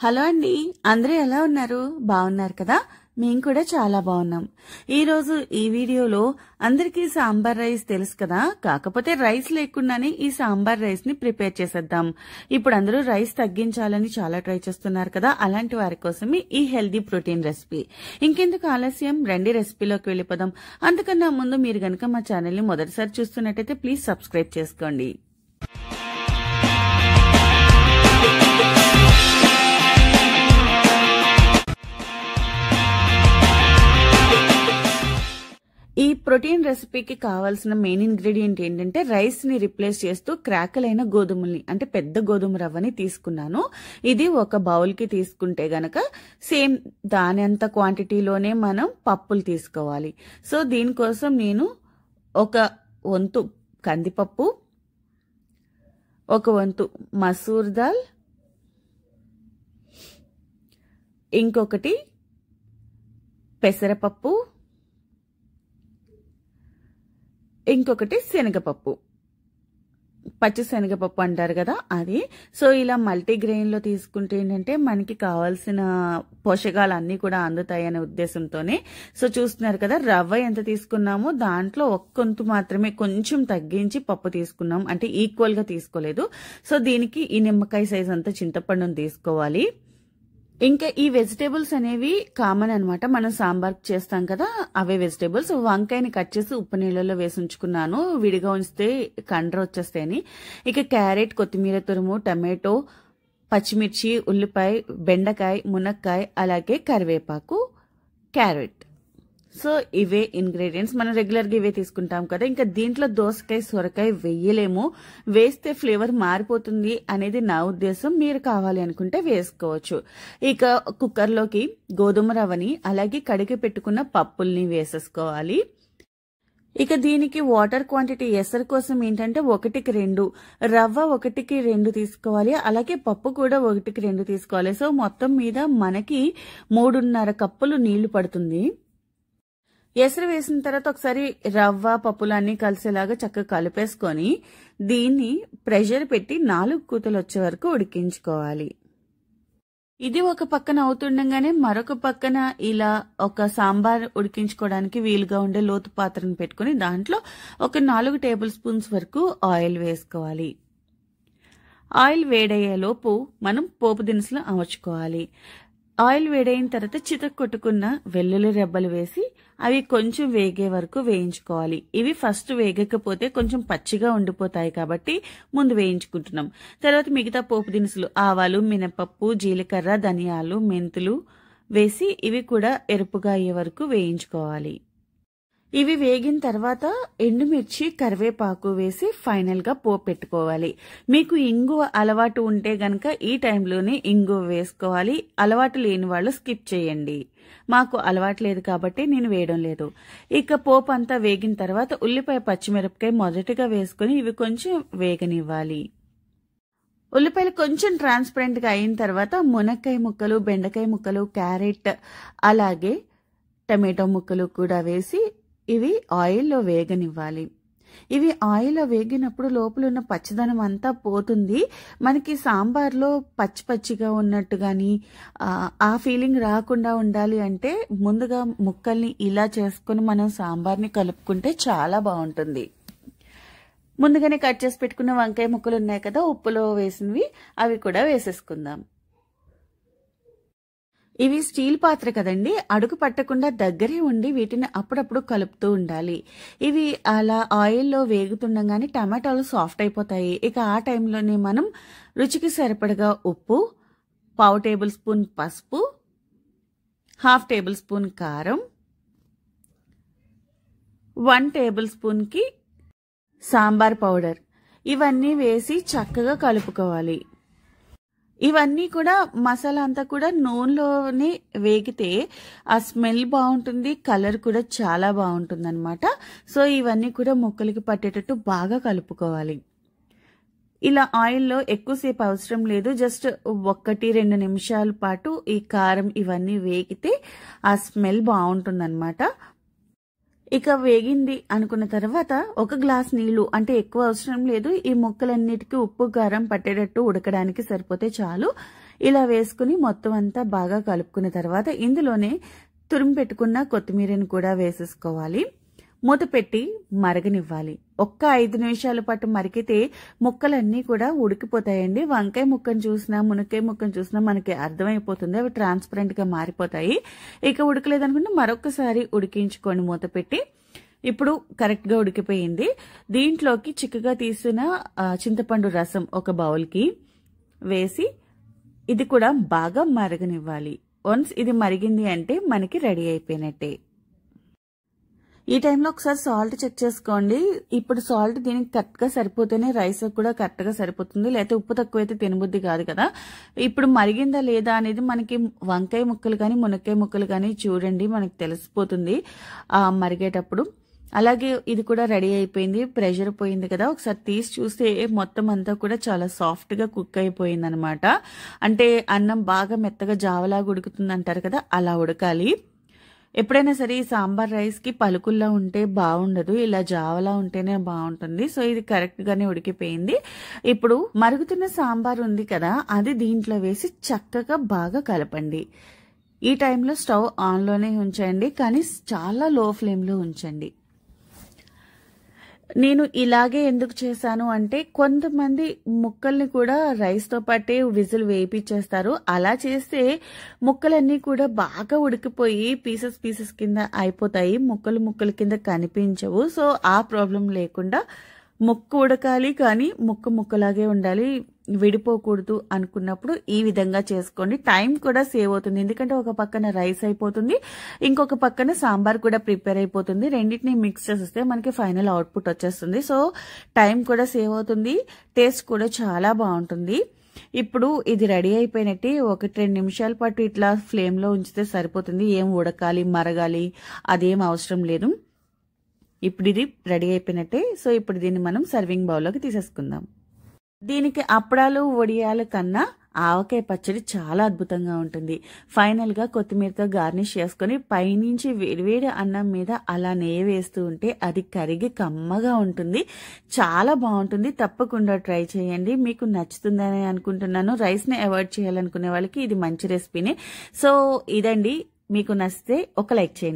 Hello అండి, అందరూ ఎలా ఉన్నారు? బాగున్నారు కదా? మేము కూడా చాలా బాగున్నాం. ఈ రోజు ఈ వీడియోలో అందరికీ సాంబార్ రైస్ తెలుసు కదా, కాకపోతే రైస్ లేకుండానే ఈ సాంబార్ రైస్ ని ప్రిపేర్ చేసేద్దాం. ఇప్పుడు అందరూ రైస్ తగ్గించాలని చాలా ట్రై చేస్తున్నారు కదా, అలాంటి వారి కోసమే ఈ హెల్దీ ప్రోటీన్ రెసిపీ. ఇంకెందుకు ఆలస్యం, రండి రెసిపీలోకి వెళ్ళిపోదాం. అంతకన్నా ముందు మీరు గనక మా ఛానల్ ని మొదటిసారి చూస్తున్నట్టయితే ప్లీజ్ సబ్స్క్రైబ్ చేసుకోండి. ఈ ప్రోటీన్ రెసిపీకి కావాల్సిన మెయిన్ ఇంగ్రీడియంట్ ఏంటంటే రైస్ ని రిప్లేస్ చేస్తూ క్రాకల్ అయిన గోధుమల్ని, అంటే పెద్ద గోధుమ రవ్వని తీసుకున్నాను. ఇది ఒక బౌల్ కి తీసుకుంటే గనక సేమ్ దాని అంత క్వాంటిటీలోనే మనం పప్పులు తీసుకోవాలి. సో దీనికోసం నేను ఒక వంతు కందిపప్పు, ఒక వంతు మసూర్ దాల్, ఇంకొకటి పెసరపప్పు, ఇంకొకటి శనగపప్పు, పచ్చి శనగపప్పు అంటారు కదా అది. సో ఇలా మల్టీగ్రెయిన్ లో తీసుకుంటే ఏంటంటే మనకి కావాల్సిన పోషకాలు అన్ని కూడా అందుతాయనే ఉద్దేశంతోనే. సో చూస్తున్నారు కదా, రవ్వ ఎంత తీసుకున్నామో దాంట్లో ఒక్కొంతు మాత్రమే కొంచెం తగ్గించి పప్పు తీసుకున్నాం, అంటే ఈక్వల్ గా తీసుకోలేదు. సో దీనికి ఈ నిమ్మకాయ సైజ్ అంతా చింతపండును తీసుకోవాలి. ఇంకా ఈ వెజిటేబుల్స్ అనేవి కామన్ అనమాట, మనం సాంబార్ చేస్తాం కదా అవే వెజిటేబుల్స్. వంకాయని కట్ చేసి ఉప్పు నీళ్ళలో వేసి ఉంచుకున్నాను, విడిగా ఉంచితే కండ్ర వచ్చేస్తాయని. ఇక క్యారెట్, కొత్తిమీర తురుము, టమాటో, పచ్చిమిర్చి, ఉల్లిపాయ, బెండకాయ, మునక్కాయ, అలాగే కరివేపాకు, క్యారెట్. సో ఇవే ఇంగ్రీడియంట్స్, మనం రెగ్యులర్ గా ఇవే తీసుకుంటాం కదా. ఇంకా దీంట్లో దోసకాయ, సొరకాయ వేయలేము, వేస్తే ఫ్లేవర్ మారిపోతుంది అనేది నా ఉద్దేశం. మీరు కావాలి అనుకుంటే వేసుకోవచ్చు. ఇక కుక్కర్లోకి గోధుమ రవ్వని అలాగే కడిగి పెట్టుకున్న పప్పుల్ని వేసేసుకోవాలి. ఇక దీనికి వాటర్ క్వాంటిటీ ఎసరు కోసం ఏంటంటే 1కి 2, రవ్వ 1కి 2 తీసుకోవాలి, అలాగే పప్పు కూడా 1కి 2 తీసుకోవాలి. సో మొత్తం మీద మనకి 3.5 కప్పులు నీళ్లు పడుతుంది. ఎసరు వేసిన తర్వాత ఒకసారి రవ్వ పప్పులు అన్ని కలిసేలాగా చక్కగా కలిపేసుకొని దీన్ని ప్రెషర్ పెట్టి 4 కూతలు వచ్చే వరకు ఉడికించుకోవాలి. ఇది ఒక పక్కన అవుతుండగానే మరొక పక్కన ఇలా ఒక సాంబార్ ఉడికించుకోవడానికి వీలుగా ఉండే లోతు పాత్రను పెట్టుకుని దాంట్లో ఒక 4 టేబుల్ స్పూన్స్ వరకు ఆయిల్ వేసుకోవాలి. ఆయిల్ వేడయ్యేలోపు మనం పోపు దినుసులు అమర్చుకోవాలి. ఆయిల్ వేడైన తర్వాత చితక్ కొట్టుకున్న వెల్లుల్లి రెబ్బలు వేసి అవి కొంచెం వేగే వరకు వేయించుకోవాలి. ఇవి ఫస్ట్ వేగకపోతే కొంచెం పచ్చిగా ఉండిపోతాయి కాబట్టి ముందు వేయించుకుంటున్నాం. తర్వాత మిగతా పోపు దినుసులు ఆవాలు, మినపప్పు, జీలకర్ర, ధనియాలు, మెంతులు వేసి ఇవి కూడా ఎరుపుగా అయ్యే వరకు వేయించుకోవాలి. ఇవి వేగిన తర్వాత ఎండుమిర్చి, కరివేపాకు వేసి ఫైనల్ గా పోపు పెట్టుకోవాలి. మీకు ఇంగువ అలవాటు ఉంటే గనక ఈ టైంలోనే ఇంగువ వేసుకోవాలి, అలవాటు లేని వాళ్ళు స్కిప్ చేయండి. మాకు అలవాటు లేదు కాబట్టి నేను వేయడం లేదు. ఇక పోపు అంతా వేగిన తర్వాత ఉల్లిపాయ, పచ్చిమిరపకాయ మొదటిగా వేసుకుని ఇవి కొంచెం వేగనివ్వాలి. ఉల్లిపాయలు కొంచెం ట్రాన్స్పరెంట్ గా అయిన తర్వాత మునక్కాయ ముక్కలు, బెండకాయ ముక్కలు, క్యారెట్ అలాగే టమాటో ముక్కలు కూడా వేసి ఇవి ఆయిల్లో వేగనివ్వాలి. ఇవి ఆయిల్లో వేగినప్పుడు లోపల ఉన్న పచ్చిదనం అంతా పోతుంది. మనకి సాంబార్లో పచ్చి పచ్చిగా ఉన్నట్టు గాని ఆ ఫీలింగ్ రాకుండా ఉండాలి అంటే ముందుగా ముక్కల్ని ఇలా చేసుకుని మనం సాంబార్ని కలుపుకుంటే చాలా బాగుంటుంది. ముందుగానే కట్ చేసి పెట్టుకున్న వంకాయ ముక్కలు ఉన్నాయి కదా ఉప్పులో వేసినవి, అవి కూడా వేసేసుకుందాం. ఇవి స్టీల్ పాత్ర కదండి, అడుగు పట్టకుండా దగ్గరే ఉండి వీటిని అప్పుడప్పుడు కలుపుతూ ఉండాలి. ఇవి అలా ఆయిల్లో వేగుతుండగానే టమాటాలు సాఫ్ట్ అయిపోతాయి. ఇక ఆ టైంలోనే మనం రుచికి సరిపడగా ఉప్పు, 1/2 టేబుల్ స్పూన్ పసుపు, 1/2 టేబుల్ స్పూన్ కారం, 1 టేబుల్ స్పూన్ కి సాంబార్ పౌడర్ ఇవన్నీ వేసి చక్కగా కలుపుకోవాలి. ఇవన్నీ కూడా మసాలా అంతా కూడా నూనెలోనే వేగితే ఆ స్మెల్ బాగుంటుంది, కలర్ కూడా చాలా బాగుంటుంది అనమాట. సో ఇవన్నీ కూడా ముక్కలకి పట్టేటట్టు బాగా కలుపుకోవాలి. ఇలా ఆయిల్లో ఎక్కువసేపు అవసరం లేదు, జస్ట్ 1-2 నిమిషాల పాటు ఈ కారం ఇవన్నీ వేగితే ఆ స్మెల్ బాగుంటుంది అనమాట. ఇక వేగింది అనుకున్న తర్వాత 1 గ్లాస్ నీళ్లు, అంటే ఎక్కువ అవసరం లేదు, ఈ ముక్కలన్నిటికీ ఉప్పు కారం పట్టేటట్టు ఉడకడానికి సరిపోతే చాలు. ఇలా వేసుకుని మొత్తం అంతా బాగా కలుపుకున్న తర్వాత ఇందులోనే తురిమి పెట్టుకున్న కొత్తిమీరని కూడా వేసేసుకోవాలి. మూత పెట్టి మరగనివ్వాలి. ఒక్క 5 నిమిషాల పాటు మరిగితే ముక్కలన్నీ కూడా ఉడికిపోతాయండి. వంకాయ ముక్కను చూసినా మునక్కాయ ముక్కను చూసినా మనకి అర్థమైపోతుంది, అవి ట్రాన్స్పరెంట్ గా మారిపోతాయి. ఇక ఉడకలేదనుకుంటే మరొకసారి ఉడికించుకోండి మూత పెట్టి. ఇప్పుడు కరెక్ట్ గా ఉడికిపోయింది. దీంట్లోకి చిక్కగా తీసిన చింతపండు రసం ఒక బౌల్కి వేసి ఇది కూడా బాగా మరగనివ్వాలి. వన్స్ ఇది మరిగింది అంటే మనకి రెడీ అయిపోయినట్టే. ఈ టైంలో ఒకసారి సాల్ట్ చెక్ చేసుకోండి. ఇప్పుడు సాల్ట్ దీనికి కరెక్ట్ గా సరిపోతేనే రైస్ కూడా కరెక్ట్ గా సరిపోతుంది, లేకపోతే ఉప్పు తక్కువైతే తినబుద్ధి కాదు కదా. ఇప్పుడు మరిగిందా లేదా అనేది మనకి వంకాయ ముక్కలు కానీ మునక్కాయ ముక్కలు కానీ చూడండి, మనకి తెలిసిపోతుంది మరిగేటప్పుడు. అలాగే ఇది కూడా రెడీ అయిపోయింది, ప్రెషర్ పోయింది కదా. ఒకసారి తీసి చూస్తే మొత్తం అంతా కూడా చాలా సాఫ్ట్ గా కుక్ అయిపోయింది అనమాట. అంటే అన్నం బాగా మెత్తగా జావలాగా ఉడుకుతుంది అంటారు కదా, అలా ఉడకాలి. ఎప్పుడైనా సరే ఈ సాంబార్ రైస్ కి పలుకుల్లా ఉంటే బాగుండదు, ఇలా జావలా ఉంటేనే బాగుంటుంది. సో ఇది కరెక్ట్ గానే ఉడికిపోయింది. ఇప్పుడు మరుగుతున్న సాంబార్ ఉంది కదా, అది దీంట్లో వేసి చక్కగా బాగా కలపండి. ఈ టైంలో స్టవ్ ఆన్ లోనే ఉంచండి, కానీ చాలా లో ఫ్లేమ్ లో ఉంచండి. నేను ఇలాగే ఎందుకు చేశాను అంటే కొంతమంది ముక్కల్ని కూడా రైస్ తో పాటే విజిల్ వేయించేస్తారు. అలా చేస్తే ముక్కలన్నీ కూడా బాగా ఉడికిపోయి పీసెస్ పీసెస్ కింద అయిపోతాయి, ముక్కలు కింద కనిపించవు. సో ఆ ప్రాబ్లం లేకుండా ముక్క ఉడకాలి కానీ ముక్కలాగే ఉండాలి, విడిపోకూడదు అనుకున్నప్పుడు ఈ విధంగా చేసుకోండి. టైం కూడా సేవ్ అవుతుంది, ఎందుకంటే ఒక పక్కన రైస్ అయిపోతుంది, ఇంకొక పక్కన సాంబార్ కూడా ప్రిపేర్ అయిపోతుంది. రెండింటిని మిక్స్ చేస్తే మనకి ఫైనల్ అవుట్పుట్ వచ్చేస్తుంది. సో టైం కూడా సేవ్ అవుతుంది, టేస్ట్ కూడా చాలా బాగుంటుంది. ఇప్పుడు ఇది రెడీ అయిపోయినట్టు 1-2 నిమిషాల పాటు ఇట్లా ఫ్లేమ్ లో ఉంచితే సరిపోతుంది. ఏం ఉడకాలి మరగాలి అదేం అవసరం లేదు. ఇప్పుడు ఇది రెడీ అయిపోయినట్టే. సో ఇప్పుడు దీన్ని మనం సర్వింగ్ బౌల్లోకి తీసేసుకుందాం. దీనికి అప్పడాలు వడియాల కన్నా ఆవకాయ పచ్చడి చాలా అద్భుతంగా ఉంటుంది. ఫైనల్ గా కొత్తిమీరతో గార్నిష్ చేసుకుని పైనుంచి వేడివేడి అన్నం మీద అలా నెయ్యి వేస్తూ ఉంటే అది కరిగి కమ్మగా ఉంటుంది, చాలా బాగుంటుంది. తప్పకుండా ట్రై చేయండి, మీకు నచ్చుతుందని అనుకుంటున్నాను. రైస్ ని అవాయిడ్ చేయాలనుకునే వాళ్ళకి ఇది మంచి రెసిపీనే. సో ఇదండి, మీకు నచ్చితే ఒక లైక్ చేయండి.